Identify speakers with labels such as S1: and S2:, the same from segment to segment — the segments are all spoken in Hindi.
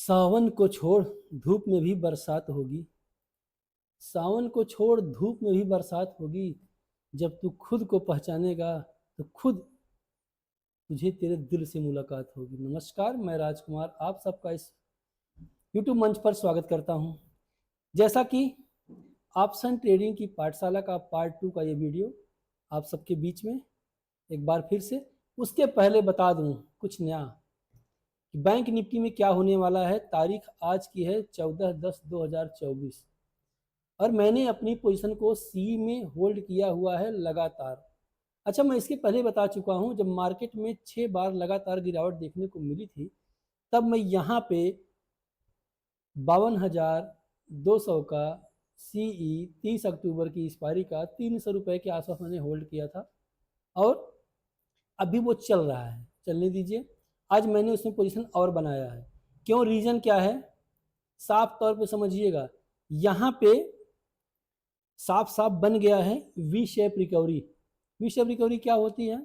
S1: सावन को छोड़ धूप में भी बरसात होगी। सावन को छोड़ धूप में भी बरसात होगी। जब तू खुद को पहचानेगा तो खुद तुझे तेरे दिल से मुलाकात होगी। नमस्कार, मैं राजकुमार आप सबका इस YouTube मंच पर स्वागत करता हूं। जैसा कि ऑप्शन ट्रेडिंग की पाठशाला का पार्ट 2 का ये वीडियो आप सबके बीच में एक बार फिर से, उसके पहले बता दूं कुछ नया कि बैंक निफ्टी में क्या होने वाला है। तारीख आज की है 14/10/2024 और मैंने अपनी पोजीशन को सी में होल्ड किया हुआ है लगातार। अच्छा, मैं इसके पहले बता चुका हूं, जब मार्केट में 6 बार लगातार गिरावट देखने को मिली थी तब मैं यहाँ पे 52,200 का सीई 30 अक्टूबर की एक्सपायरी का 300 रुपये के आसपास मैंने होल्ड किया था और अभी वो चल रहा है, चलने दीजिए। आज मैंने उसमें पोजीशन और बनाया है। क्यों, रीज़न क्या है, साफ तौर पे समझिएगा। यहाँ पे साफ साफ बन गया है V shape recovery. V shape recovery क्या होती है,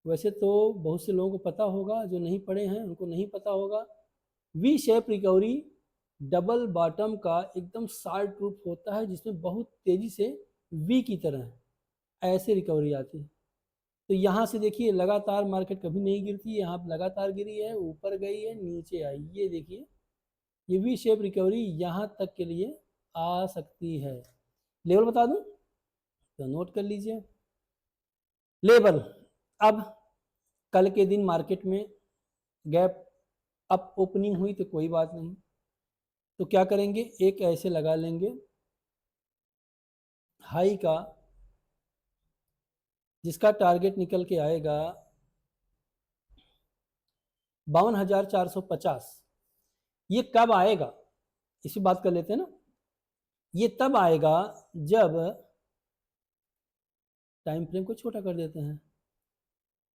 S1: वैसे तो बहुत से लोगों को पता होगा, जो नहीं पढ़े हैं उनको नहीं पता होगा। V shape recovery double bottom का एकदम शार्ट रूप होता है, जिसमें बहुत तेजी से वी की तरह ऐसे रिकवरी आती है। तो यहाँ से देखिए लगातार मार्केट कभी नहीं गिरती है, यहाँ लगातार गिरी है, ऊपर गई है, नीचे आई। ये देखिए, ये वी शेप रिकवरी यहाँ तक के लिए आ सकती है। लेवल बता दूं तो नोट कर लीजिए लेवल। अब कल के दिन मार्केट में गैप अप ओपनिंग हुई तो कोई बात नहीं, तो क्या करेंगे, एक ऐसे लगा लेंगे हाई का, जिसका टारगेट निकल के आएगा 52,450। ये कब आएगा इसी बात कर लेते हैं ना। ये तब आएगा जब, टाइम फ्रेम को छोटा कर देते हैं,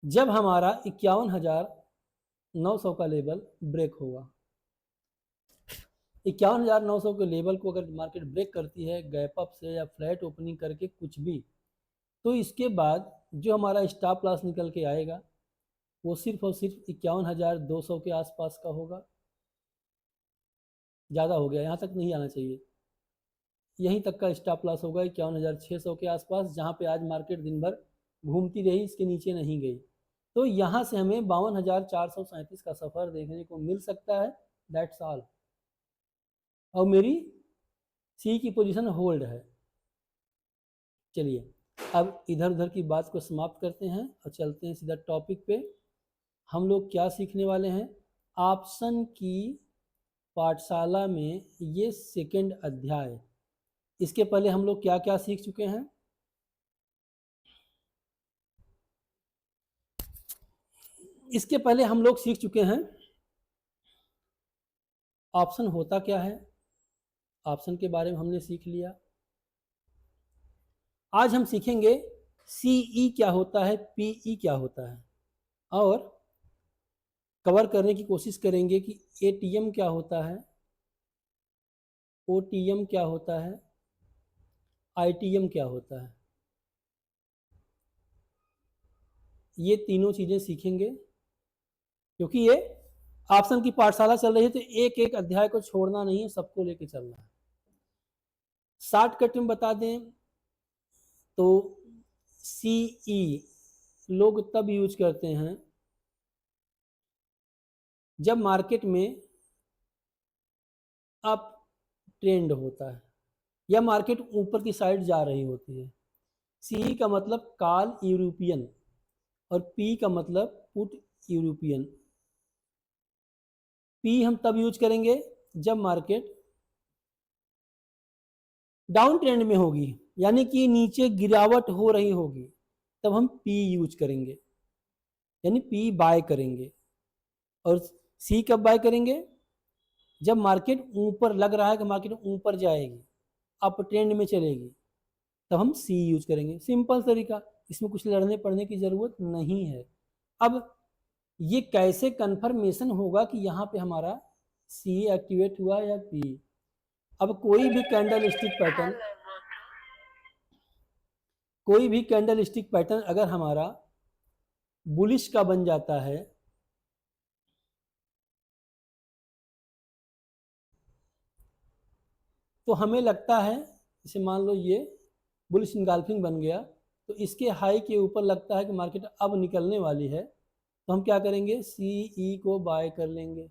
S1: जब हमारा 51,900 का लेवल ब्रेक होगा। 51,900 के लेवल को अगर मार्केट ब्रेक करती है गैप अप से या फ्लैट ओपनिंग करके कुछ भी, तो इसके बाद जो हमारा स्टॉप लॉस निकल के आएगा वो सिर्फ और सिर्फ 51,200 के आसपास का होगा। ज़्यादा हो गया, यहाँ तक नहीं आना चाहिए, यहीं तक का स्टॉप लॉस होगा 51,600 के आसपास, जहाँ पे आज मार्केट दिन भर घूमती रही, इसके नीचे नहीं गई। तो यहाँ से हमें 52,437 का सफ़र देखने को मिल सकता है। That's all. और मेरी सी की पोजीशन होल्ड है। चलिए अब इधर उधर की बात को समाप्त करते हैं और चलते हैं सीधा टॉपिक पे। हम लोग क्या सीखने वाले हैं ऑप्शन की पाठशाला में, ये सेकंड अध्याय। इसके पहले हम लोग क्या क्या सीख चुके हैं, इसके पहले हम लोग सीख चुके हैं ऑप्शन होता क्या है, ऑप्शन के बारे में हमने सीख लिया। आज हम सीखेंगे सीई क्या होता है, पीई क्या होता है, और कवर करने की कोशिश करेंगे कि एटीएम क्या होता है, ओटीएम क्या होता है, आईटीएम क्या होता है। ये तीनों चीज़ें सीखेंगे, क्योंकि ये ऑप्शन की पाठशाला चल रही है तो एक एक अध्याय को छोड़ना नहीं है, सबको लेके चलना है। शॉर्टकट में बता दें तो सीई लोग तब यूज करते हैं जब मार्केट में अप ट्रेंड होता है या मार्केट ऊपर की साइड जा रही होती है। सी का मतलब कॉल यूरोपियन और पी का मतलब पुट यूरोपियन। पी हम तब यूज करेंगे जब मार्केट डाउन ट्रेंड में होगी, यानी कि नीचे गिरावट हो रही होगी, तब हम पी यूज करेंगे, यानी पी बाय करेंगे। और सी कब बाय करेंगे, जब मार्केट ऊपर लग रहा है कि मार्केट ऊपर जाएगी, अप ट्रेंड में चलेगी, तब हम सी यूज करेंगे। सिंपल तरीका, इसमें कुछ लड़ने पड़ने की ज़रूरत नहीं है। अब ये कैसे कंफर्मेशन होगा कि यहाँ पे हमारा सी एक्टिवेट हुआ या पी। अब कोई भी कैंडल स्टिक पैटर्न अगर हमारा बुलिश का बन जाता है तो हमें लगता है, जैसे मान लो ये बुलिश इनगल्फिंग बन गया, तो इसके हाई के ऊपर लगता है कि मार्केट अब निकलने वाली है, तो हम क्या करेंगे, सी को बाय कर लेंगे,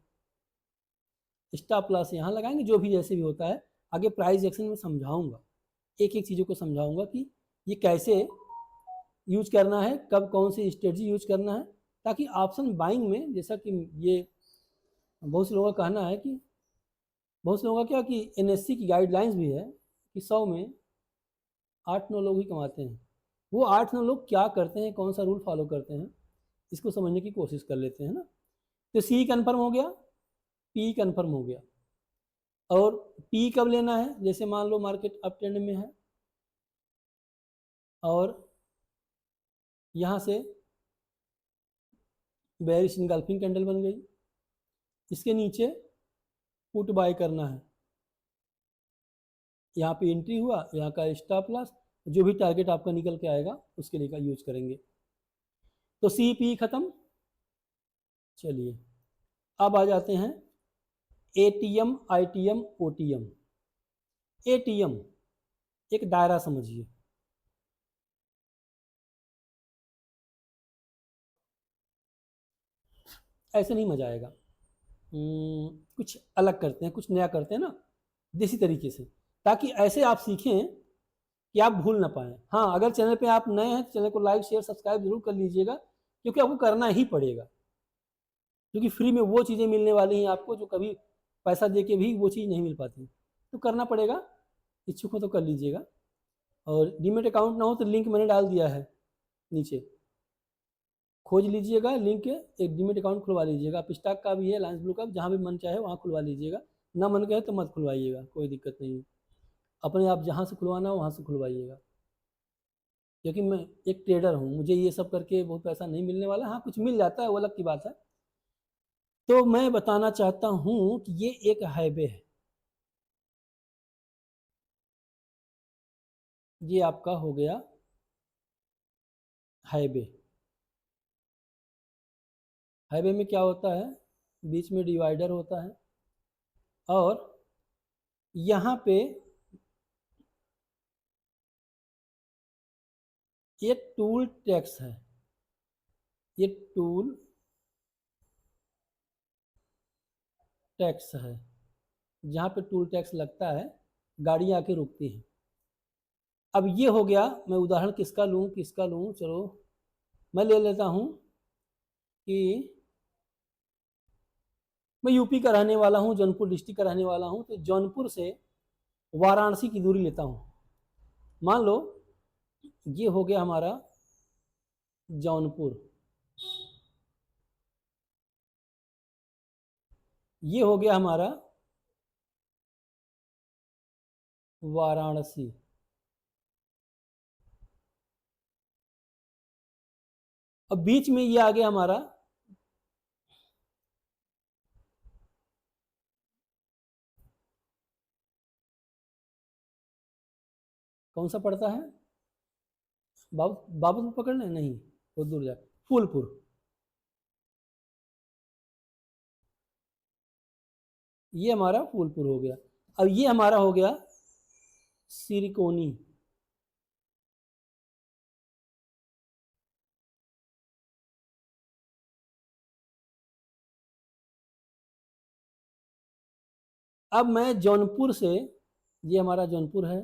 S1: स्टॉप लॉस यहाँ लगाएंगे, जो भी जैसे भी होता है। आगे प्राइस एक्शन में समझाऊंगा, एक एक चीज़ों को समझाऊंगा कि ये कैसे यूज करना है, कब कौन सी स्ट्रेटजी यूज करना है, ताकि ऑप्शन बाइंग में, जैसा कि ये बहुत से लोगों का कहना है कि बहुत से लोगों का क्या कि एनएससी की गाइडलाइंस भी है कि 100 में 8-9 लोग ही कमाते हैं। वो 8-9 लोग क्या करते हैं, कौन सा रूल फॉलो करते हैं, इसको समझने की कोशिश कर लेते हैं ना। तो सी कन्फर्म हो गया, पी कन्फर्म हो गया, और पी कब लेना है, जैसे मान लो मार्केट अप ट्रेंड में है और यहाँ से बेयरिश इनगल्फिंग कैंडल बन गई, इसके नीचे पुट बाय करना है, यहाँ पे एंट्री हुआ, यहाँ का स्टॉप लॉस, जो भी टारगेट आपका निकल के आएगा उसके लिए का यूज करेंगे। तो सी पी खत्म। चलिए अब आ जाते हैं एटीएम, आईटीएम, ओटीएम। एटीएम एक दायरा समझिए, ऐसे नहीं मजा आएगा। कुछ अलग करते हैं, कुछ नया करते हैं ना, देसी तरीके से, ताकि ऐसे आप सीखें कि आप भूल ना पाएँ। हाँ, अगर चैनल पे आप नए हैं तो चैनल को लाइक शेयर सब्सक्राइब जरूर कर लीजिएगा, क्योंकि आपको करना ही पड़ेगा, क्योंकि फ्री में वो चीज़ें मिलने वाली हैं आपको जो कभी पैसा दे के भी वो चीज़ नहीं मिल पाती, तो करना पड़ेगा। इच्छुक हो तो कर लीजिएगा, और डीमेट अकाउंट ना हो तो लिंक मैंने डाल दिया है नीचे, खोज लीजिएगा लिंक, एक डीमेट अकाउंट खुलवा लीजिएगा। आप स्टॉक का भी है, लायंस ब्लू का, जहाँ भी मन चाहे वहाँ खुलवा लीजिएगा, ना मन कहे तो मत खुलवाइएगा, कोई दिक्कत नहीं है, अपने आप जहाँ से खुलवाना हो वहाँ से खुलवाइएगा। क्योंकि मैं एक ट्रेडर हूँ, मुझे ये सब करके बहुत पैसा नहीं मिलने वाला, हाँ कुछ मिल जाता है वो अलग की बात है। तो मैं बताना चाहता हूँ कि ये एक हाईवे है, ये आपका हो गया हाईवे। हाईवे में क्या होता है, बीच में डिवाइडर होता है, और यहाँ पे ये टूल टैक्स है, ये टूल टैक्स है, जहाँ पे टूल टैक्स लगता है गाड़ियाँ आके रुकती हैं। अब ये हो गया, मैं उदाहरण किसका लूँ किसका लूँ, चलो मैं ले लेता हूँ कि मैं यूपी का रहने वाला हूँ, जौनपुर डिस्ट्रिक्ट का रहने वाला हूँ, तो जौनपुर से वाराणसी की दूरी लेता हूँ। मान लो ये हो गया हमारा जौनपुर, ये हो गया हमारा वाराणसी, अब बीच में ये आ गया हमारा कौन सा पड़ता है, बाबू पकड़ना है, नहीं बहुत दूर जा, फूलपुर, ये हमारा फूलपुर हो गया। अब ये हमारा हो गया सिरकोनी, अब मैं जौनपुर से, ये हमारा जौनपुर है,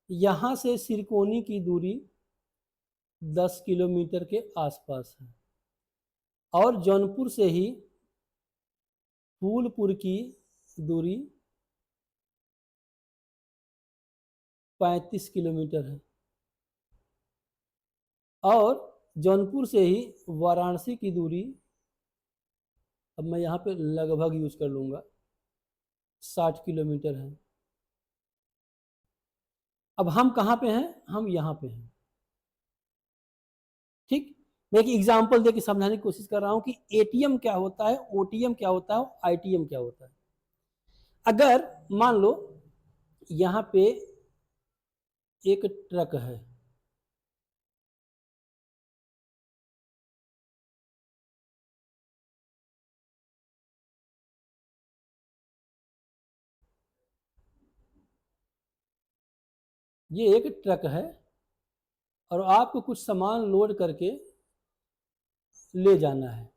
S1: यहाँ से सिरकोनी की दूरी 10 किलोमीटर के आसपास है, और जौनपुर से ही फूलपुर की दूरी 35 किलोमीटर है, और जौनपुर से ही वाराणसी की दूरी, अब मैं यहाँ पे लगभग यूज कर लूँगा, 60 किलोमीटर है। अब हम कहाँ पे हैं, हम यहाँ पे हैं, ठीक। मैं एक एग्जांपल देके समझाने की कोशिश कर रहा हूँ कि एटीएम क्या होता है, ओटीएम क्या होता है, आईटीएम क्या होता है। अगर मान लो यहाँ पे एक ट्रक है, ये एक ट्रक है और आपको कुछ सामान लोड करके ले जाना है।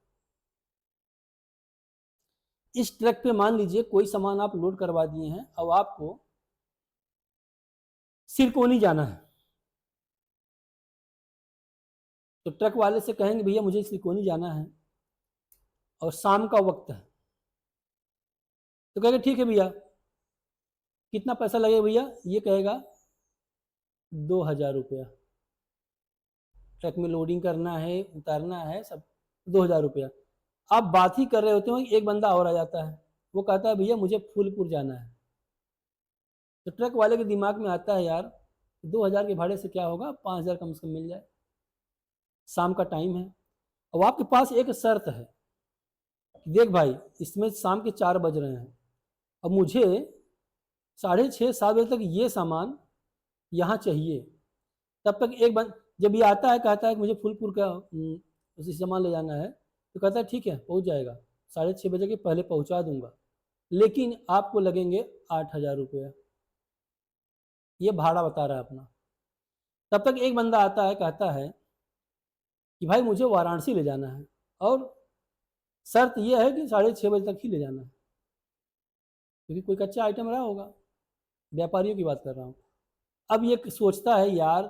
S1: इस ट्रक पे मान लीजिए कोई सामान आप लोड करवा दिए हैं, अब आपको सिरकोनी जाना है। तो ट्रक वाले से कहेंगे भैया मुझे सिरकोनी जाना है और शाम का वक्त है। तो कहेगा ठीक है भैया, कितना पैसा लगेगा भैया? ये कहेगा 2,000 रुपया। ट्रक में लोडिंग करना है, उतारना है, सब 2,000 रुपया। आप बात ही कर रहे होते हो, एक बंदा और आ जाता है, वो कहता है भैया मुझे फूलपुर जाना है। तो ट्रक वाले के दिमाग में आता है यार 2,000 के भाड़े से क्या होगा, 5,000 कम से कम मिल जाए, शाम का टाइम है। अब आपके पास एक शर्त है, देख भाई इसमें शाम के 4 बज रहे हैं, अब मुझे 6:30-7 बजे तक ये सामान यहाँ चाहिए। तब तक जब ये आता है कहता है कि मुझे फूलपुर का उसी सामान ले जाना है, तो कहता है ठीक है पहुँच जाएगा, 6:30 बजे के पहले पहुँचा दूंगा, लेकिन आपको लगेंगे 8,000 रुपया। ये भाड़ा बता रहा है अपना। तब तक एक बंदा आता है कहता है कि भाई मुझे वाराणसी ले जाना है और शर्त यह है कि 6:30 बजे तक ही ले जाना है, क्योंकि कोई कच्चा आइटम रहा होगा, व्यापारियों की बात कर रहा हूँ। अब ये सोचता है यार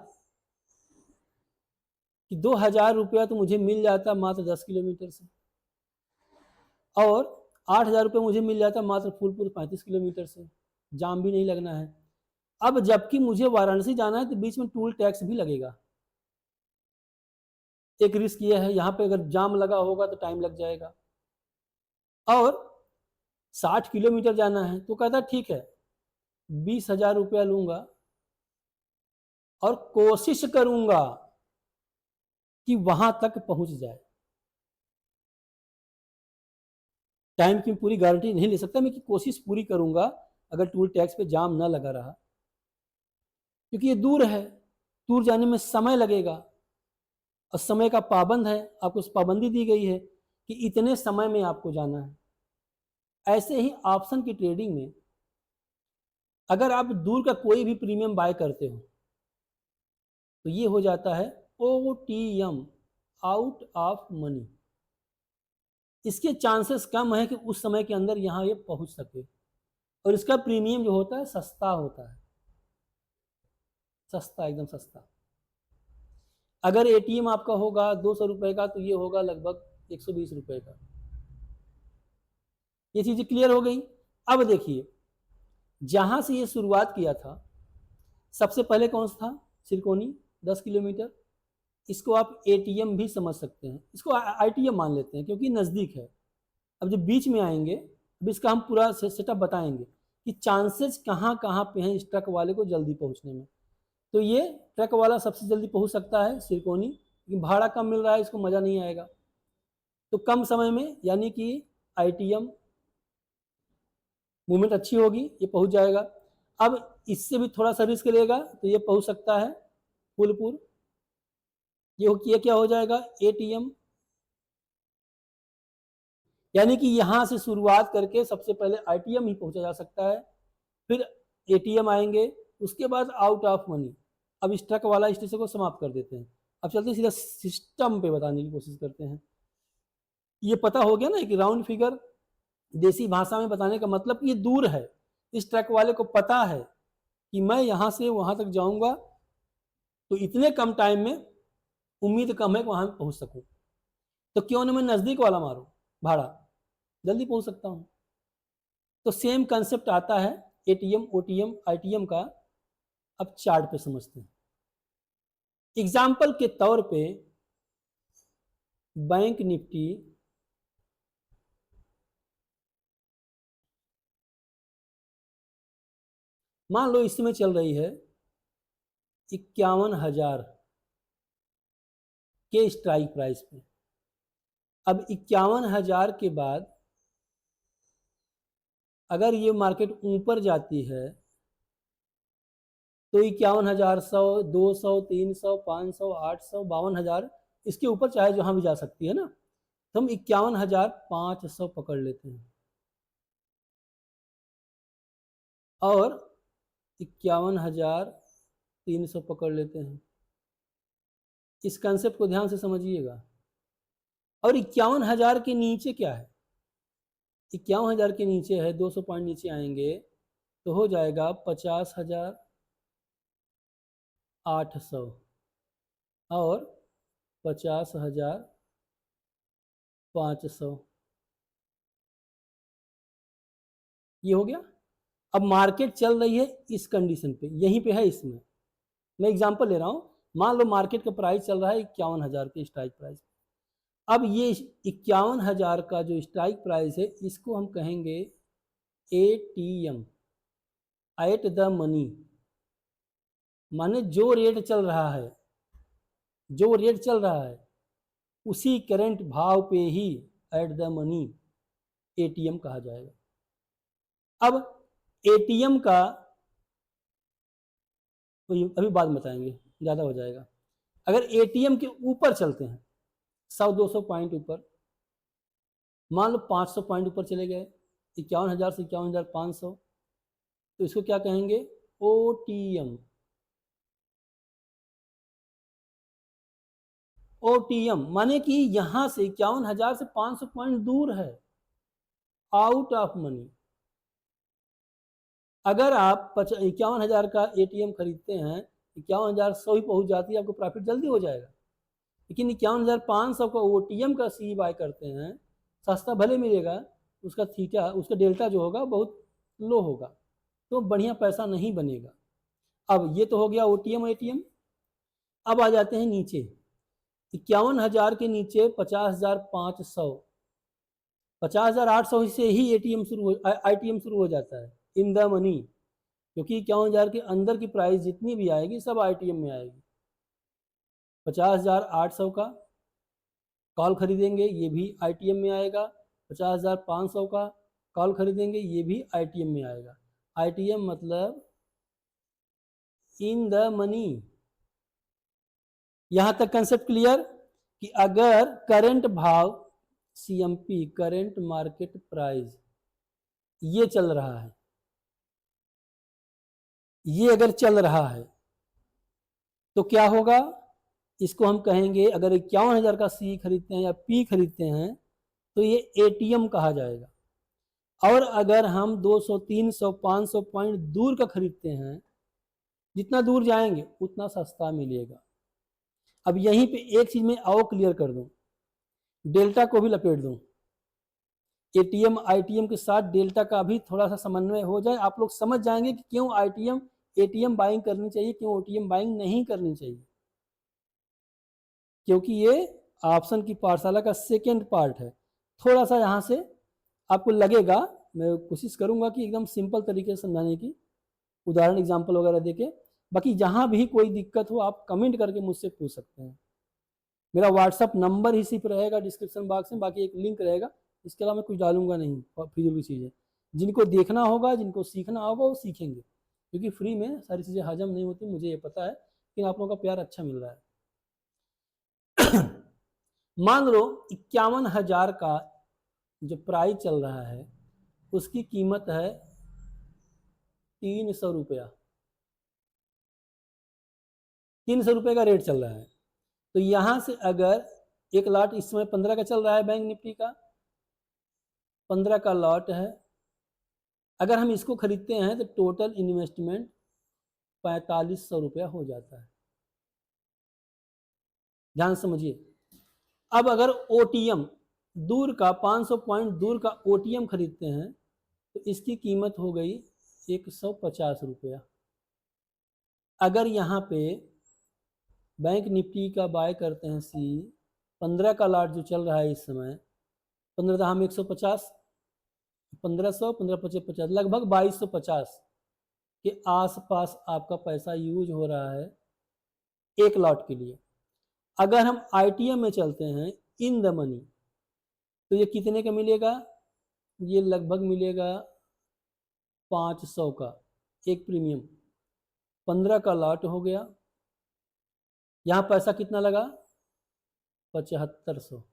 S1: कि 2,000 रुपया तो मुझे मिल जाता मात्र 10 किलोमीटर से, और 8,000 रुपये मुझे मिल जाता मात्र फूलपुर 35 किलोमीटर से, जाम भी नहीं लगना है। अब जबकि मुझे वाराणसी जाना है तो बीच में टूल टैक्स भी लगेगा। एक रिस्क ये है, यहाँ पे अगर जाम लगा होगा तो टाइम लग जाएगा। और 60 किलोमीटर जाना है, तो कहता ठीक है 20,000 रुपया लूंगा और कोशिश करूंगा कि वहां तक पहुंच जाए। टाइम की पूरी गारंटी नहीं ले सकता मैं, कि कोशिश पूरी करूंगा अगर टूल टैक्स पे जाम ना लगा रहा, क्योंकि ये दूर है, दूर जाने में समय लगेगा और समय का पाबंद है, आपको पाबंदी दी गई है कि इतने समय में आपको जाना है। ऐसे ही ऑप्शन की ट्रेडिंग में अगर आप दूर का कोई भी प्रीमियम बाय करते हो तो ये हो जाता है OTM, आउट ऑफ मनी। इसके चांसेस कम है कि उस समय के अंदर यहाँ ये पहुंच सके, और इसका प्रीमियम जो होता है सस्ता होता है, सस्ता, एकदम सस्ता। अगर ATM आपका होगा 200 रुपए का तो ये होगा लगभग 120 रुपए का। ये चीजें क्लियर हो गई। अब देखिए जहां से ये शुरुआत किया था, सबसे पहले कौन सा था? सिरकोनी 10 किलोमीटर। इसको आप ATM भी समझ सकते हैं, इसको ITM मान लेते हैं क्योंकि नज़दीक है। अब जब बीच में आएंगे, अब इसका हम पूरा सेटअप बताएंगे कि चांसेस कहाँ कहाँ पे हैं इस ट्रक वाले को जल्दी पहुँचने में। तो ये ट्रक वाला सबसे जल्दी पहुँच सकता है सिरकोनी, लेकिन भाड़ा कम मिल रहा है, इसको मज़ा नहीं आएगा। तो कम समय में यानी कि ITM मूवमेंट अच्छी होगी, ये पहुँच जाएगा। अब इससे भी थोड़ा सा रिस्क लेगा तो ये पहुँच सकता है फूलपुर। ये क्या हो जाएगा? ATM, यानी कि यहां से शुरुआत करके सबसे पहले ITM ही पहुंचा जा सकता है, फिर ATM आएंगे, उसके बाद आउट ऑफ मनी। अब इस ट्रक वाला स्टेशन को समाप्त कर देते हैं। अब चलते सीधा सिस्टम पे बताने की कोशिश करते हैं। ये पता हो गया ना कि राउंड फिगर देसी भाषा में बताने का मतलब कि ये दूर है, इस ट्रक वाले को पता है कि मैं यहाँ से वहाँ तक जाऊँगा तो इतने कम टाइम में उम्मीद कम है कि वहाँ पहुँच सकूँ, तो क्यों ना मैं नज़दीक वाला मारूँ, भाड़ा जल्दी पहुँच सकता हूँ। तो सेम कंसेप्ट आता है ATM, OTM, ITM का। अब चार्ट पे समझते हैं। एग्जाम्पल के तौर पे बैंक निफ्टी मान लो इसमें चल रही है 51,000 के स्ट्राइक प्राइस पे। अब 51,000 के बाद अगर ये मार्केट ऊपर जाती है तो 51,100, 200, 300, 500, 800, 52,000, इसके ऊपर चाहे जहां भी जा सकती है ना। तो हम 51,500 पकड़ लेते हैं और 51,000 300 पकड़ लेते हैं। इस कंसेप्ट को ध्यान से समझिएगा। और 51,000 के नीचे क्या है? 51,000 के नीचे है, 200 पॉइंट नीचे आएंगे तो हो जाएगा 50,800 और 50,500। ये हो गया। अब मार्केट चल रही है इस कंडीशन पे, यहीं पे है। इसमें मैं एग्जांपल ले रहा हूँ। मान लो मार्केट का प्राइस चल रहा है 51,000 के स्ट्राइक प्राइस। अब ये 51,000 का जो स्ट्राइक प्राइस है इसको हम कहेंगे ATM, एट द मनी। माने जो रेट चल रहा है, जो रेट चल रहा है उसी करंट भाव पे ही एट द मनी ATM कहा जाएगा। अब ATM का अभी बाद में बताएंगे, ज़्यादा हो जाएगा। अगर ATM के ऊपर चलते हैं 100-200 पॉइंट ऊपर, मान लो 500 पॉइंट ऊपर चले गए, 51,000 से 51,500, तो इसको क्या कहेंगे? OTM। OTM माने कि यहां से 51,000 से 500 पॉइंट दूर है, आउट ऑफ मनी। अगर आप 51,000 का ATM खरीदते हैं, 51,100 ही पहुंच जाती है, आपको प्रॉफिट जल्दी हो जाएगा। लेकिन 51,500 का OTM का CE बाय करते हैं, सस्ता भले मिलेगा, उसका थीटा, उसका डेल्टा जो होगा बहुत लो होगा, तो बढ़िया पैसा नहीं बनेगा। अब ये तो हो गया OTM ATM। अब आ जाते हैं नीचे, 51,000 के नीचे 50,500, 50,800 से ही ATM शुरू ITM शुरू हो जाता है इन द मनी, क्योंकि 51,000 के अंदर की प्राइस जितनी भी आएगी सब ITM में आएगी। 50,800 का कॉल खरीदेंगे, ये भी ITM में आएगा। 50,500 का कॉल खरीदेंगे, ये भी ITM में आएगा। ITM मतलब इन द मनी। यहां तक कंसेप्ट क्लियर? कि अगर करंट भाव CMP, करंट मार्केट प्राइस, ये चल रहा है, ये अगर चल रहा है तो क्या होगा? इसको हम कहेंगे, अगर 51,000 का C खरीदते हैं या P खरीदते हैं तो ये ATM कहा जाएगा। और अगर हम 200, 300, 500 पॉइंट दूर का खरीदते हैं, जितना दूर जाएंगे उतना सस्ता मिलेगा। अब यहीं पे एक चीज मैं और क्लियर कर दूं, डेल्टा को भी लपेट दूं। ATM ITM के साथ डेल्टा का भी थोड़ा सा समन्वय हो जाए, आप लोग समझ जाएंगे कि क्यों ITM ATM बाइंग करनी चाहिए, क्यों OTM बाइंग नहीं करनी चाहिए। क्योंकि ये ऑप्शन की पाठशाला का सेकेंड पार्ट है। थोड़ा सा यहाँ से आपको लगेगा, मैं कोशिश करूंगा कि एकदम सिंपल तरीके से समझाने की, उदाहरण एग्जाम्पल वगैरह देके। बाकी जहाँ भी कोई दिक्कत हो आप कमेंट करके मुझसे पूछ सकते हैं। मेरा व्हाट्सअप नंबर ही सिर्फ रहेगा डिस्क्रिप्शन बॉक्स में, बाकी एक लिंक रहेगा, इसके अलावा मैं कुछ डालूंगा नहीं फिजूल की चीज़ें। जिनको देखना होगा, जिनको सीखना होगा वो सीखेंगे, क्योंकि फ्री में सारी चीज़ें हजम नहीं होती, मुझे ये पता है, लेकिन आप लोगों का प्यार अच्छा मिल रहा है। मान लो 51,000 का जो प्राइस चल रहा है उसकी कीमत है 300 रुपया, 300 रुपये का रेट चल रहा है। तो यहां से अगर एक लॉट इस समय 15 का चल रहा है, बैंक निफ्टी का 15 का लॉट है, अगर हम इसको खरीदते हैं तो टोटल इन्वेस्टमेंट 4500 रुपया हो जाता है। ध्यान समझिए। अब अगर OTM दूर का 500 पॉइंट दूर का OTM खरीदते हैं तो इसकी कीमत हो गई 150 रुपया। अगर यहाँ पे बैंक निफ्टी का बाय करते हैं C, 15 का लॉट जो चल रहा है इस समय, 15 हम 150, 1500, 15×5 = 50, लगभग 2250 के आसपास आपका पैसा यूज हो रहा है एक लॉट के लिए। अगर हम ITM में चलते हैं इन द मनी, तो ये कितने का मिलेगा? ये लगभग मिलेगा 500 का एक प्रीमियम। 15 का लॉट हो गया, यहाँ पैसा कितना लगा? 7500।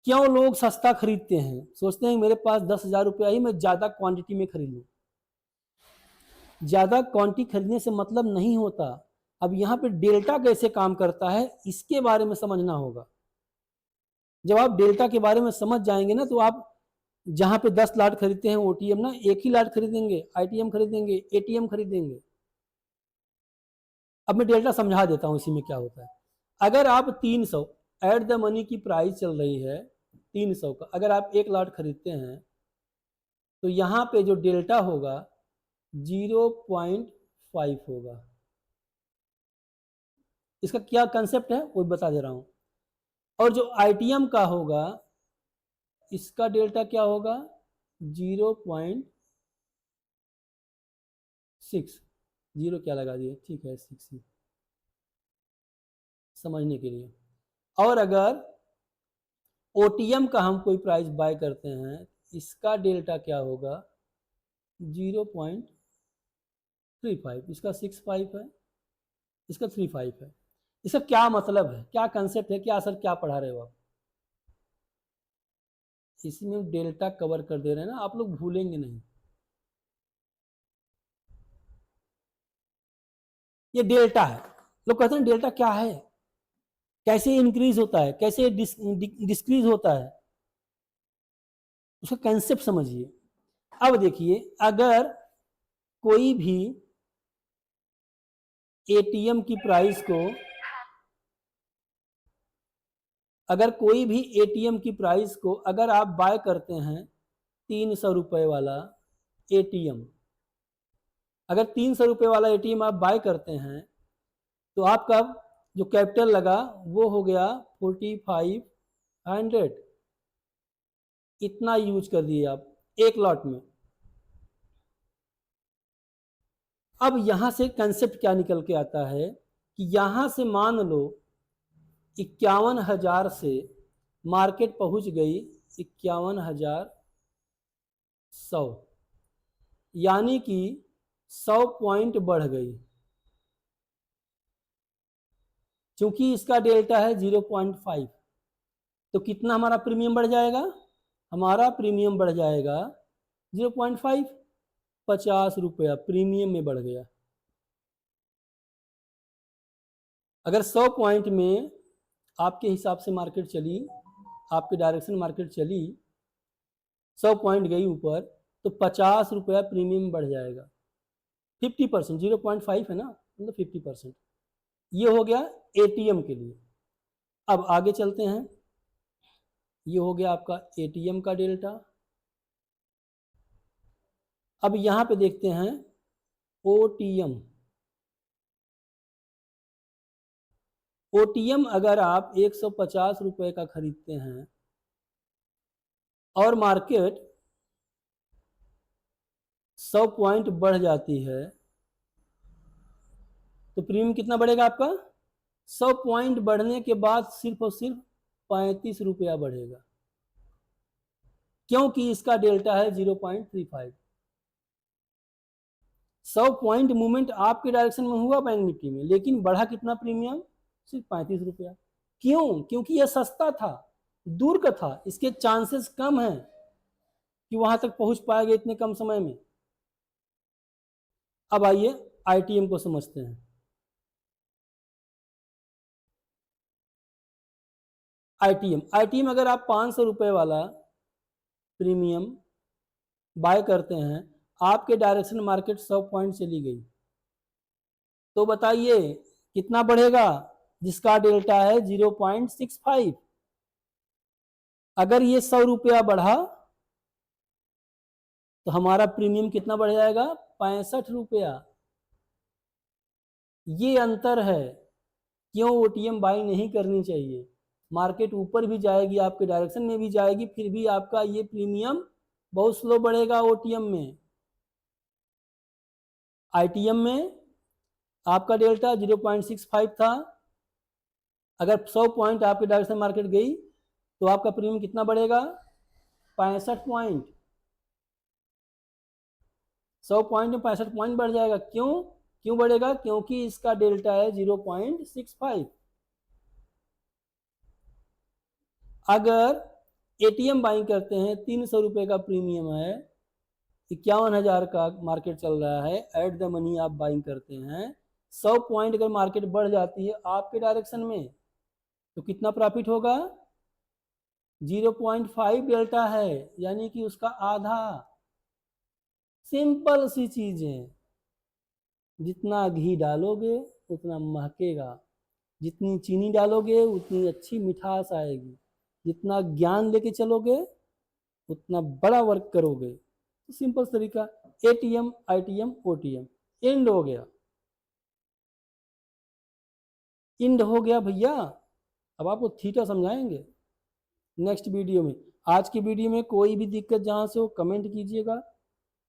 S1: क्यों लोग सस्ता खरीदते हैं? सोचते हैं मेरे पास 10,000 रुपया ही, मैं ज़्यादा क्वांटिटी में खरीद लूँ। ज़्यादा क्वांटिटी खरीदने से मतलब नहीं होता। अब यहाँ पे डेल्टा कैसे काम करता है इसके बारे में समझना होगा। जब आप डेल्टा के बारे में समझ जाएंगे ना, तो आप जहाँ पे 10 लाट खरीदते हैं ओटीएम ना, एक ही लाट खरीदेंगे, आईटीएम खरीदेंगे, एटीएम खरीदेंगे। अब मैं डेल्टा समझा देता हूँ इसी में क्या होता है। अगर आप 300 एट द मनी की प्राइस चल रही है 300 का, अगर आप एक लाट खरीदते हैं तो यहाँ पे जो डेल्टा होगा 0.5 होगा। इसका क्या कंसेप्ट है वो बता दे रहा हूँ। और जो आईटीएम का होगा इसका डेल्टा क्या होगा 0.6। जीरो क्या लगा दिए, ठीक है 6 ही समझने के लिए। और अगर ओटीएम का हम कोई प्राइस बाय करते हैं, इसका डेल्टा क्या होगा 0.35। इसका 65 है, इसका 35 है। इसका क्या मतलब है, क्या कंसेप्ट है, क्या सर क्या पढ़ा रहे हो आप? इसमें डेल्टा कवर कर दे रहे हैं ना, आप लोग भूलेंगे नहीं। ये डेल्टा है। लोग कहते हैं डेल्टा क्या है, कैसे इंक्रीज होता है, कैसे डिक्रीज होता है, उसका कंसेप्ट समझिए। अब देखिए, अगर कोई भी एटीएम की प्राइस को, अगर कोई भी एटीएम की प्राइस को अगर आप बाय करते हैं 300 रुपए वाला एटीएम, अगर 300 रुपए वाला एटीएम आप बाय करते हैं तो आपका जो कैपिटल लगा वो हो गया 4500। इतना यूज कर दिए आप एक लॉट में। अब यहां से कंसेप्ट क्या निकल के आता है कि यहां से मान लो 51,000 से मार्केट पहुंच गई 51,100, यानी कि 100 पॉइंट बढ़ गई। क्योंकि इसका डेल्टा है 0.5, तो कितना हमारा प्रीमियम बढ़ जाएगा, हमारा प्रीमियम बढ़ जाएगा 0.5, 50 रुपया प्रीमियम में बढ़ गया। अगर 100 पॉइंट में आपके हिसाब से मार्केट चली, आपके डायरेक्शन मार्केट चली, 100 पॉइंट गई ऊपर, तो 50 रुपया प्रीमियम बढ़ जाएगा। 50%, 0.5 है ना, मतलब 50%। ये हो गया एटीएम के लिए। अब आगे चलते हैं। ये हो गया आपका एटीएम का डेल्टा। अब यहां पे देखते हैं ओटीएम। ओटीएम अगर आप 150 रुपए का खरीदते हैं और मार्केट 100 पॉइंट बढ़ जाती है, तो प्रीमियम कितना बढ़ेगा आपका, 100 पॉइंट बढ़ने के बाद सिर्फ और सिर्फ 35 रुपया बढ़ेगा, क्योंकि इसका डेल्टा है 0.35। 100 पॉइंट मूवमेंट आपके डायरेक्शन में हुआ बैंक निफ्टी में, लेकिन बढ़ा कितना प्रीमियम, सिर्फ 35 रुपया। क्यों, क्योंकि यह सस्ता था, दूर का था, इसके चांसेस कम हैं कि वहां तक पहुंच पाएगा इतने कम समय में। अब आइए आईटीएम को समझते हैं। आईटीएम अगर आप 500 रुपए वाला प्रीमियम बाय करते हैं, आपके डायरेक्शन मार्केट 100 पॉइंट चली गई, तो बताइए कितना बढ़ेगा, जिसका डेल्टा है 0.65। अगर ये 100 रुपया बढ़ा तो हमारा प्रीमियम कितना बढ़ जाएगा, 65 रुपया। ये अंतर है, क्यों ओटीएम बाई नहीं करनी चाहिए। मार्केट ऊपर भी जाएगी, आपके डायरेक्शन में भी जाएगी, फिर भी आपका ये प्रीमियम बहुत स्लो बढ़ेगा ओटीएम में। आईटीएम में आपका डेल्टा 0.65 था, अगर 100 पॉइंट आपके डायरेक्शन मार्केट गई तो आपका प्रीमियम कितना बढ़ेगा, 65 पॉइंट। 100 पॉइंट में 65 पॉइंट बढ़ जाएगा। क्यों, क्यों बढ़ेगा, क्योंकि इसका डेल्टा है 0.65। अगर एटीएम बाइंग करते हैं 300 रुपए का प्रीमियम है, 51,000 का मार्केट चल रहा है, एट द मनी आप बाइंग करते हैं, 100 पॉइंट अगर मार्केट बढ़ जाती है आपके डायरेक्शन में तो कितना प्रॉफिट होगा? 0.5 डेल्टा है, यानी कि उसका आधा। सिंपल सी चीज है, जितना घी डालोगे उतना महकेगा, जितनी चीनी डालोगे उतनी अच्छी मिठास आएगी, जितना ज्ञान लेके चलोगे उतना बड़ा वर्क करोगे। तो सिंपल तरीका, एटीएम आईटीएम ओटीएम, एंड हो गया, इंड हो गया भैया। अब आपको थीटा समझाएंगे नेक्स्ट वीडियो में। आज की वीडियो में कोई भी दिक्कत जहाँ से हो कमेंट कीजिएगा।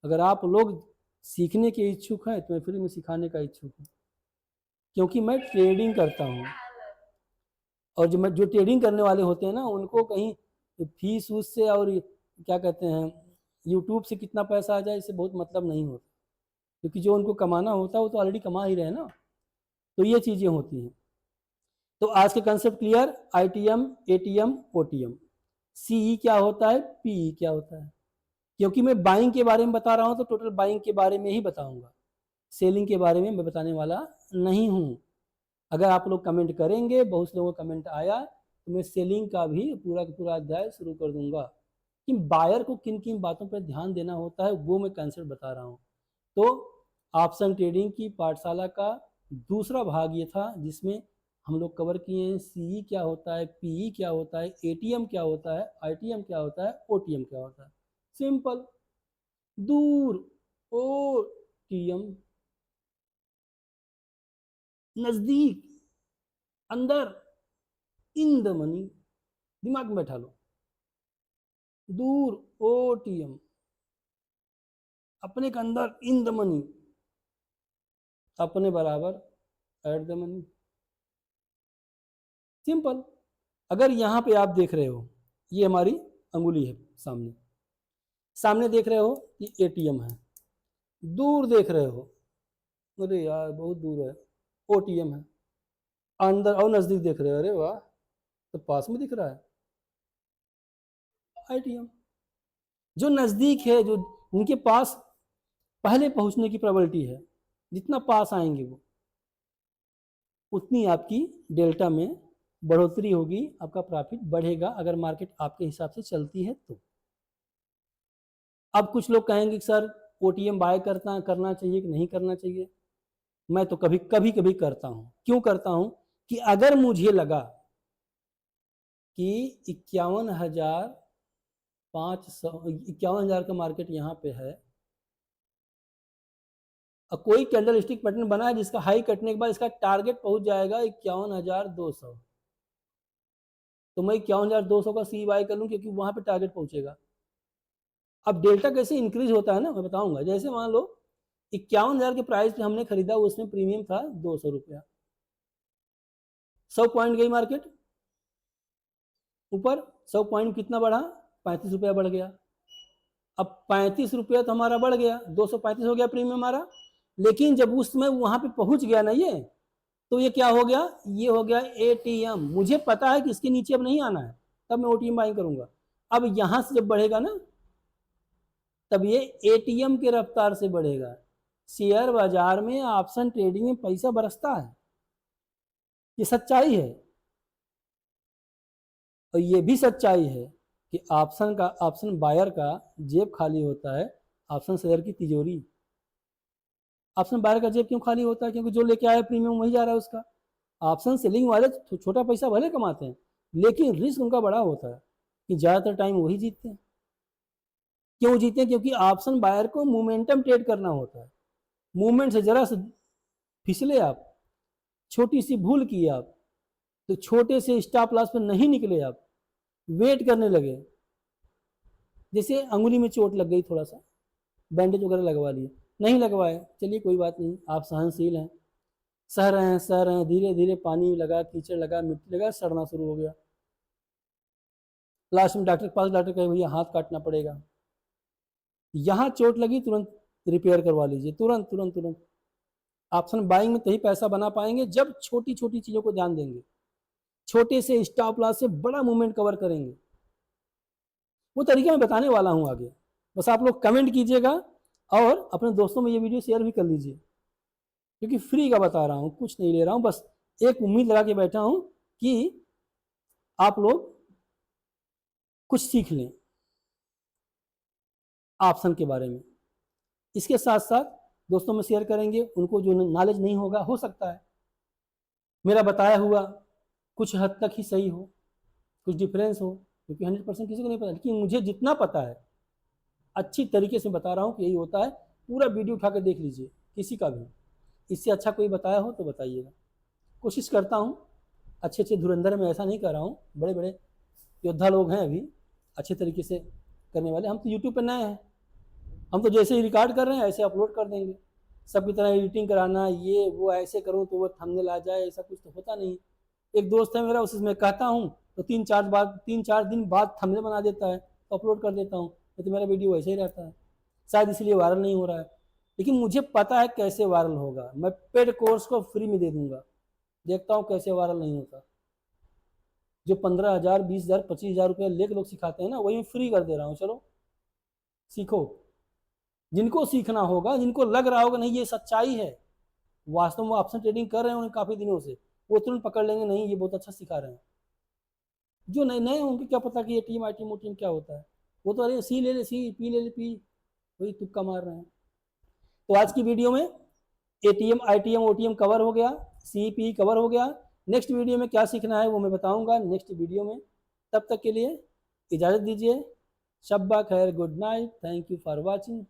S1: अगर आप लोग सीखने के इच्छुक हैं तो मैं फ्री में सिखाने का इच्छुक हूँ, क्योंकि मैं ट्रेडिंग करता हूँ। और जो ट्रेडिंग करने वाले होते हैं ना, उनको कहीं फीस उस से और क्या कहते हैं यूट्यूब से कितना पैसा आ जाए इससे बहुत मतलब नहीं होता, क्योंकि जो उनको कमाना होता है वो तो ऑलरेडी कमा ही रहे हैं ना। तो ये चीज़ें होती हैं। तो आज के concept clear, ITM ATM OTM, CE क्या होता है, पीई क्या होता है। क्योंकि मैं बाइंग के बारे में बता रहा हूँ तो टोटल बाइंग के बारे में ही बताऊंगा, सेलिंग के बारे में मैं बताने वाला नहीं हूँ। अगर आप लोग कमेंट करेंगे, बहुत से लोगों का कमेंट आया, तो मैं सेलिंग का भी पूरा अध्याय शुरू कर दूंगा कि बायर को किन किन बातों पर ध्यान देना होता है, वो मैं कंसेप्ट बता रहा हूँ। तो ऑप्शन ट्रेडिंग की पाठशाला का दूसरा भाग ये था, जिसमें हम लोग कवर किए हैं सीई क्या होता है, पीई क्या होता है, एटीएम क्या होता है, आईटीएम क्या होता है, ओटीएम क्या होता है। सिंपल, दूर ओटीएम, नजदीक अंदर इन द मनी, दिमाग में बैठा लो। दूर ओटीएम, अपने के अंदर इन द मनी, अपने बराबर एट द मनी। सिंपल। अगर यहाँ पे आप देख रहे हो, ये हमारी अंगुली है, सामने सामने देख रहे हो कि एटीएम है, दूर देख रहे हो, अरे यार बहुत दूर है, ओटीएम है, अंदर और नजदीक देख रहे हो, अरे वाह तो पास में दिख रहा है, आईटीएम। जो नजदीक है, जो उनके पास पहले पहुंचने की प्रोबेबिलिटी है, जितना पास आएंगे वो उतनी आपकी डेल्टा में बढ़ोतरी होगी, आपका प्रॉफिट बढ़ेगा अगर मार्केट आपके हिसाब से चलती है तो। अब कुछ लोग कहेंगे कि सर ओटीएम बाय करना चाहिए कि नहीं करना चाहिए। मैं तो कभी कभी कभी करता हूं। क्यों करता हूं? कि अगर मुझे लगा कि 51,500 का मार्केट यहाँ पे है और कोई कैंडल स्टिक पैटर्न बना है जिसका हाई कटने के बाद इसका टारगेट पहुंच जाएगा 51,200, तो मैं 51,200 का सी बाय कर लूं, क्योंकि वहां पे टारगेट पहुंचेगा। अब डेल्टा कैसे इंक्रीज होता है ना, मैं बताऊंगा। जैसे मान लो 51,000 के प्राइस पे हमने खरीदा, उसमें प्रीमियम था 200 रुपया, 100 पॉइंट गई मार्केट ऊपर, 100 पॉइंट कितना बढ़ा, 35 रुपया बढ़ गया। अब 35 रुपया तो हमारा बढ़ गया, 235 हो गया प्रीमियम हमारा। लेकिन जब उस समय वहां पे पहुंच गया ना ये, तो ये क्या हो गया, ये हो गया एटीएम। मुझे पता है कि इसके नीचे अब नहीं आना है, तब मैं ओटीएम बाइंग करूंगा। अब यहां से जब बढ़ेगा ना, तब ये एटीएम के रफ्तार से बढ़ेगा। शेयर बाजार में ऑप्शन ट्रेडिंग में पैसा बरसता है, ये सच्चाई है। और ये भी सच्चाई है कि ऑप्शन बायर का जेब खाली होता है, ऑप्शन सेलर की तिजोरी। ऑप्शन बायर का जेब क्यों खाली होता है? क्योंकि जो लेके आया प्रीमियम वही जा रहा है उसका। ऑप्शन सेलिंग वाले छोटा पैसा भले कमाते हैं, लेकिन रिस्क उनका बड़ा होता है कि ज्यादातर टाइम वही जीतते हैं। क्यों जीते हैं? क्योंकि ऑप्शन बायर को मोमेंटम ट्रेड करना होता है। मूवमेंट से जरा से फिसले आप, छोटी सी भूल की आप, तो छोटे से स्टॉप लॉस पर नहीं निकले आप, वेट करने लगे, जैसे अंगुली में चोट लग गई, थोड़ा सा बैंडेज वगैरह लगवा लिए, नहीं लगवाए, चलिए कोई बात नहीं, आप सहनशील हैं, सह रहे हैं, धीरे धीरे पानी लगा, कीचड़ लगा, मिट्टी लगा, सड़ना शुरू हो गया। लास्ट में डॉक्टर के पास, डॉक्टर कहे भैया हाथ काटना पड़ेगा। यहाँ चोट लगी, तुरंत रिपेयर करवा लीजिए, तुरंत तुरंत तुरंत। ऑप्शन बाइंग में तभी पैसा बना पाएंगे जब छोटी छोटी चीजों को ध्यान देंगे, छोटे से स्टॉप लॉस से बड़ा मूवमेंट कवर करेंगे। वो तरीका मैं बताने वाला हूं आगे। बस आप लोग कमेंट कीजिएगा और अपने दोस्तों में ये वीडियो शेयर भी कर लीजिए, क्योंकि फ्री का बता रहा हूँ, कुछ नहीं ले रहा हूँ, बस एक उम्मीद लगा के बैठा हूँ कि आप लोग कुछ सीख लें ऑप्शन के बारे में। इसके साथ साथ दोस्तों में शेयर करेंगे, उनको जो नॉलेज नहीं होगा, हो सकता है मेरा बताया हुआ कुछ हद तक ही सही हो, कुछ डिफरेंस हो, क्योंकि 100% किसी को नहीं पता, लेकिन मुझे जितना पता है अच्छी तरीके से बता रहा हूँ कि यही होता है। पूरा वीडियो उठा के देख लीजिए, किसी का भी, इससे अच्छा कोई बताया हो तो बताइएगा। कोशिश करता हूँ अच्छे अच्छे धुरंधर में, ऐसा नहीं कर रहा हूँ, बड़े बड़े योद्धा लोग हैं अभी अच्छे तरीके से करने वाले। हम तो यूट्यूब पर नए हैं, हम तो जैसे ही रिकॉर्ड कर रहे हैं ऐसे अपलोड कर देंगे। सबकी तरह एडिटिंग कराना, ये वो ऐसे करूँ तो वो थंबनेल आ जाए, ऐसा कुछ तो होता नहीं। एक दोस्त है मेरा, उसमें कहता हूँ तो 3-4 दिन बाद थंबनेल बना देता है, तो अपलोड कर देता हूँ, नहीं तो मेरा वीडियो वैसे ही रहता है। शायद इसलिए वायरल नहीं हो रहा है, लेकिन मुझे पता है कैसे वायरल होगा। मैं पेड कोर्स को फ्री में दे दूंगा, देखता हूँ कैसे वायरल नहीं होता। जो 15,000, 20,000, 25,000 रुपये लेके लोग सिखाते हैं ना, वही मैं फ्री कर दे रहा हूँ। चलो सीखो, जिनको सीखना होगा, जिनको लग रहा होगा नहीं ये सच्चाई है, वास्तव में ऑप्शन ट्रेडिंग कर रहे हैं उन्हें काफ़ी दिनों से, वो तुरंत पकड़ लेंगे, नहीं ये बहुत अच्छा सिखा रहे हैं। जो नए नए उनको क्या पता कि एटीएम आईटीएम ओटीएम क्या होता है, वो तो अरे सी ले ले, सी पी ले ले पी, वही तुक्का मार रहे हैं। तो आज की वीडियो में एटीएम आईटीएम ओटीएम कवर हो गया, सी पी कवर हो गया। नेक्स्ट वीडियो में क्या सीखना है वो मैं बताऊंगा नेक्स्ट वीडियो में। तब तक के लिए इजाज़त दीजिए, शब्बा खैर, good night, thank you for watching.